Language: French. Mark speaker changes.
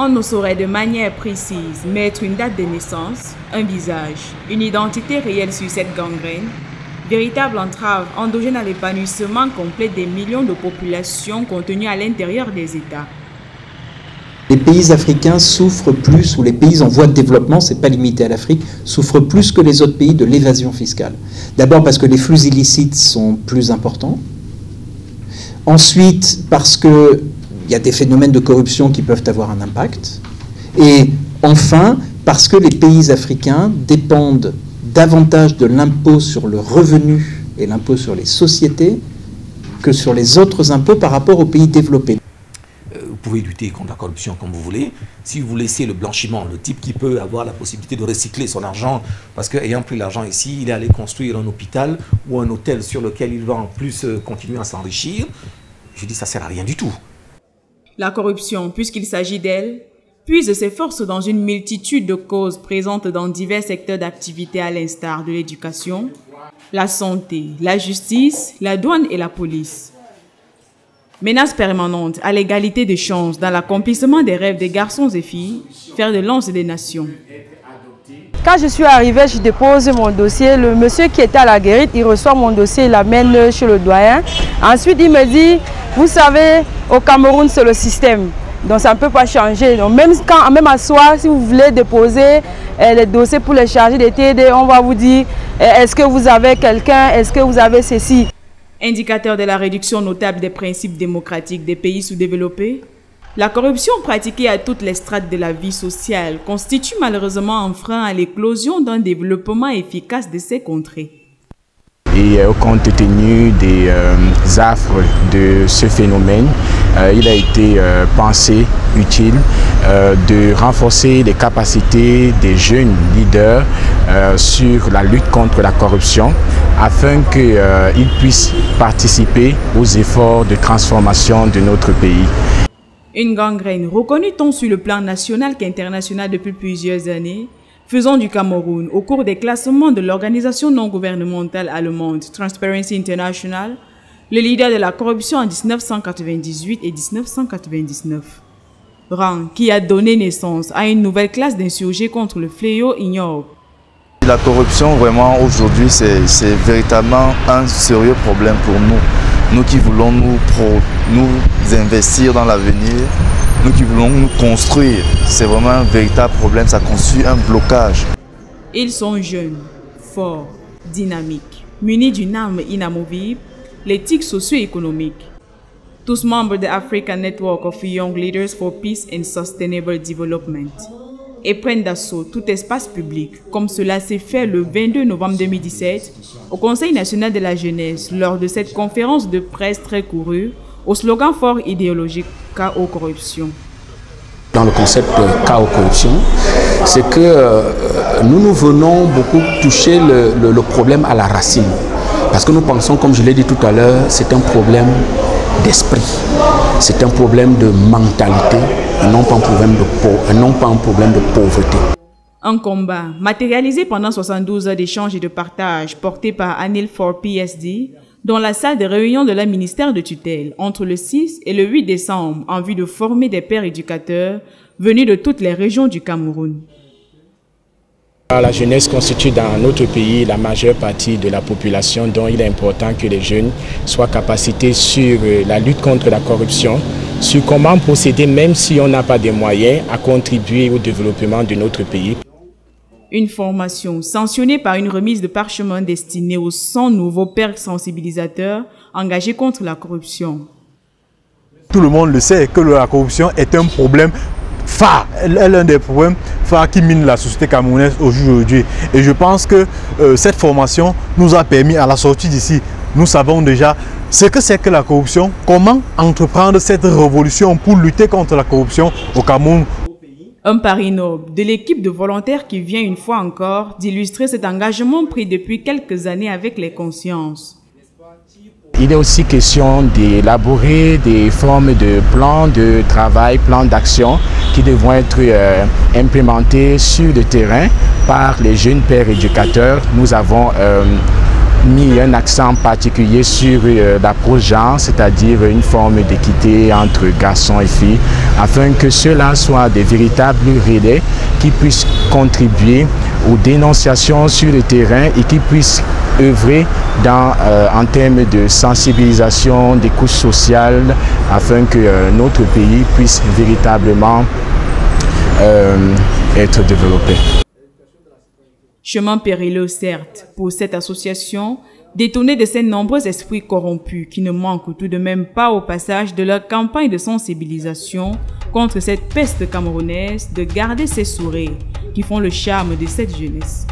Speaker 1: On ne saurait de manière précise mettre une date de naissance, un visage, une identité réelle sur cette gangrène, véritable entrave endogène à l'épanouissement complet des millions de populations contenues à l'intérieur des États.
Speaker 2: Les pays africains souffrent plus, ou les pays en voie de développement, c'est pas limité à l'Afrique, souffrent plus que les autres pays de l'évasion fiscale. D'abord parce que les flux illicites sont plus importants. Ensuite, parce qu'il y a des phénomènes de corruption qui peuvent avoir un impact. Et enfin, parce que les pays africains dépendent davantage de l'impôt sur le revenu et l'impôt sur les sociétés que sur les autres impôts par rapport aux pays développés.
Speaker 3: Vous pouvez lutter contre la corruption comme vous voulez. Si vous laissez le blanchiment, le type qui peut avoir la possibilité de recycler son argent, parce qu'ayant pris l'argent ici, il est allé construire un hôpital ou un hôtel sur lequel il va en plus continuer à s'enrichir, je dis ça ne sert à rien du tout.
Speaker 1: La corruption, puisqu'il s'agit d'elle, puise ses forces dans une multitude de causes présentes dans divers secteurs d'activité à l'instar de l'éducation, la santé, la justice, la douane et la police. Menace permanente à l'égalité des chances dans l'accomplissement des rêves des garçons et filles, fer de lance des nations.
Speaker 4: Quand je suis arrivée, je dépose mon dossier. Le monsieur qui était à la guérite, il reçoit mon dossier, il l'amène chez le doyen. Ensuite, il me dit, vous savez, au Cameroun, c'est le système. Donc ça ne peut pas changer. Donc même à soi, si vous voulez déposer les dossiers pour les charger de TD, on va vous dire, est-ce que vous avez quelqu'un, est-ce que vous avez ceci?
Speaker 1: Indicateur de la réduction notable des principes démocratiques des pays sous-développés, la corruption pratiquée à toutes les strates de la vie sociale constitue malheureusement un frein à l'éclosion d'un développement efficace de ces contrées.
Speaker 5: Et compte tenu des affres de ce phénomène, il a été pensé utile de renforcer les capacités des jeunes leaders sur la lutte contre la corruption afin qu'ils puissent participer aux efforts de transformation de notre pays.
Speaker 1: Une gangrène reconnue tant sur le plan national qu'international depuis plusieurs années, faisant du Cameroun, au cours des classements de l'organisation non gouvernementale allemande Transparency International, le leader de la corruption en 1998 et 1999. Rang qui a donné naissance à une nouvelle classe d'insurgés contre le fléau ignoble.
Speaker 6: La corruption, vraiment, aujourd'hui, c'est véritablement un sérieux problème pour nous. Nous qui voulons nous investir dans l'avenir, nous qui voulons nous construire, c'est vraiment un véritable problème, ça constitue un blocage.
Speaker 1: Ils sont jeunes, forts, dynamiques, munis d'une âme inamovible, l'éthique socio-économique. Tous membres de African Network of Young Leaders for Peace and Sustainable Development, et prennent d'assaut tout espace public, comme cela s'est fait le 22 novembre 2017 au Conseil national de la jeunesse lors de cette conférence de presse très courue au slogan fort idéologique « KO Corruption ».
Speaker 7: Dans le concept KO Corruption, c'est que nous venons beaucoup toucher le problème à la racine. Parce que nous pensons, comme je l'ai dit tout à l'heure, c'est un problème d'esprit, c'est un problème de mentalité, et non pas un problème de pauvreté.
Speaker 1: Un combat matérialisé pendant 72 heures d'échanges et de partage porté par Anil for PSD dans la salle de réunion de la ministère de tutelle entre le 6 et le 8 décembre en vue de former des pères éducateurs venus de toutes les régions du Cameroun.
Speaker 5: La jeunesse constitue dans notre pays la majeure partie de la population, dont il est important que les jeunes soient capacités sur la lutte contre la corruption, sur comment procéder même si on n'a pas de moyens à contribuer au développement de notre pays.
Speaker 1: Une formation sanctionnée par une remise de parchemin destinée aux 100 nouveaux pères sensibilisateurs engagés contre la corruption.
Speaker 8: Tout le monde le sait que la corruption est un problème phare, l'un des problèmes phares qui mine la société camerounaise aujourd'hui. Et je pense que cette formation nous a permis, à la sortie d'ici, nous savons déjà ce que c'est que la corruption, comment entreprendre cette révolution pour lutter contre la corruption au Cameroun.
Speaker 1: Un pari noble de l'équipe de volontaires qui vient une fois encore d'illustrer cet engagement pris depuis quelques années avec les consciences.
Speaker 5: Il est aussi question d'élaborer des formes de plans de travail, plans d'action qui devront être implémentés sur le terrain par les jeunes pères éducateurs. Nous avons mis un accent particulier sur l'approche genre, c'est-à-dire une forme d'équité entre garçons et filles, afin que ceux-là soient des véritables relais qui puissent contribuer aux dénonciations sur le terrain et qui puissent œuvrer en termes de sensibilisation des couches sociales afin que notre pays puisse véritablement être développé.
Speaker 1: Chemin périlleux, certes, pour cette association, détournée de ces nombreux esprits corrompus qui ne manquent tout de même pas au passage de leur campagne de sensibilisation contre cette peste camerounaise de garder ces sourires qui font le charme de cette jeunesse.